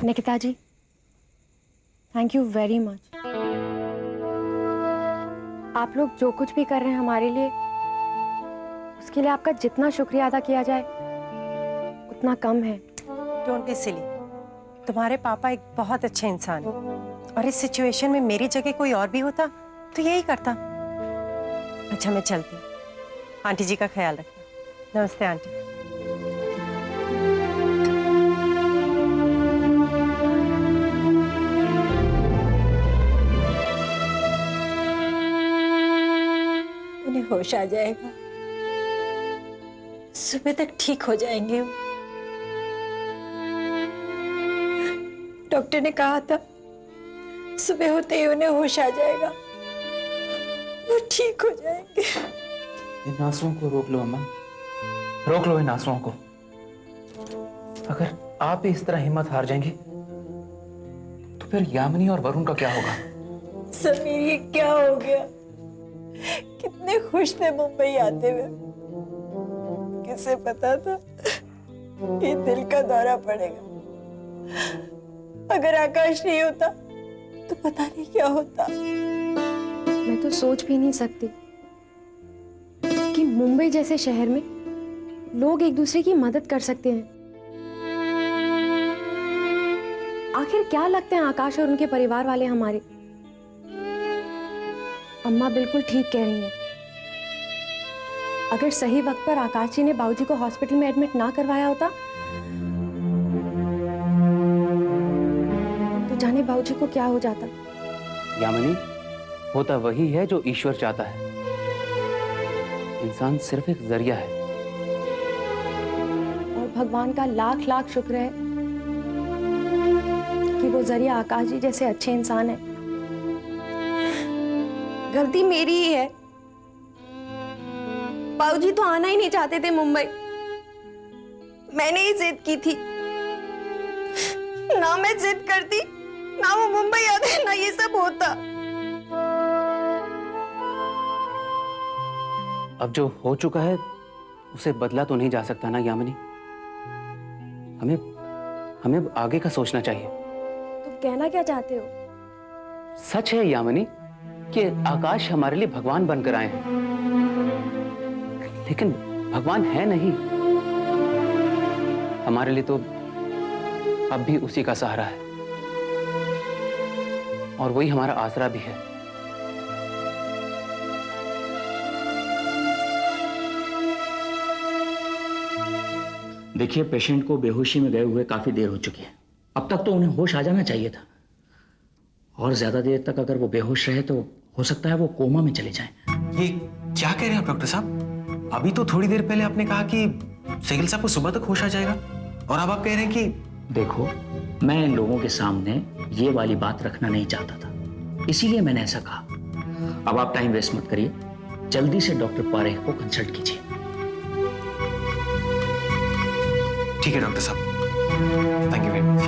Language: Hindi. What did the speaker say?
Nikita ji, thank you very much. आप लोग जो कुछ भी कर रहे हैं हमारे लिए, उसके लिए आपका जितना शुक्रिया अदा किया जाए उतना कम है। Don't be silly. तुम्हारे पापा एक बहुत अच्छे इंसान हैं और इस सिचुएशन में मेरी जगह कोई और भी होता तो यही करता। अच्छा मैं चलती हूँ, आंटी जी का ख्याल रखना। नमस्ते आंटी। उन्हें होश आ जाएगा, सुबह तक ठीक हो जाएंगे वो। डॉक्टर ने कहा था सुबह होते ही उन्हें होश आ जाएगा, वो ठीक हो जाएंगे। इन आंसुओं को रोक लो अम्मा, रोक लो इन आंसुओं को। अगर आप भी इस तरह हिम्मत हार जाएंगी तो फिर यामिनी और वरुण का क्या होगा? समीर ये क्या हो गया? कितने खुश थे मुंबई आते हुए, किसे पता था ये दिल का दौरा पड़ेगा। अगर आकाश नहीं होता तो पता नहीं क्या होता। मैं तो सोच भी नहीं सकती कि मुंबई जैसे शहर में लोग एक दूसरे की मदद कर सकते हैं। आखिर क्या लगते हैं आकाश और उनके परिवार वाले हमारे? अम्मा बिल्कुल ठीक कह रही हैं। अगर सही वक्त पर आकाश जी ने बाबूजी को हॉस्पिटल में एडमिट ना करवाया होता तो जाने बाबूजी को क्या हो जाता। यामिनी, होता वही है जो ईश्वर चाहता है। इंसान सिर्फ एक जरिया है। और भगवान का लाख लाख शुक्र है कि वो जरिया आकाश जी जैसे अच्छे इंसान है। गलती मेरी ही है। बाबूजी तो आना ही नहीं चाहते थे मुंबई, मैंने ही जिद की थी। ना मैं जिद करती, ना वो मुंबई आते, ना ये सब होता। अब जो हो चुका है उसे बदला तो नहीं जा सकता ना यामिनी। हमें अब आगे का सोचना चाहिए। तुम कहना क्या चाहते हो? सच है यामिनी कि आकाश हमारे लिए भगवान बनकर आए हैं, लेकिन भगवान है नहीं। हमारे लिए तो अब भी उसी का सहारा है और वही हमारा आसरा भी है। देखिए, पेशेंट को बेहोशी में गए हुए काफी देर हो चुकी है। अब तक तो उन्हें होश आ जाना चाहिए था, और ज्यादा देर तक अगर वो बेहोश रहे तो हो सकता है वो कोमा में चले जाएं। ये क्या कह रहे हैं आप डॉक्टर साहब? अभी तो थोड़ी देर पहले आपने कहा कि सेगल साहब को सुबह तक होश आ जाएगा, और अब आप कह रहे हैं कि... देखो, मैं इन लोगों के सामने ये वाली बात रखना नहीं चाहता था, इसीलिए मैंने ऐसा कहा। अब आप टाइम वेस्ट मत करिए, जल्दी से डॉक्टर पारेख को कंसल्ट कीजिए। ठीक है डॉक्टर साहब, थैंक यू वेरी मच।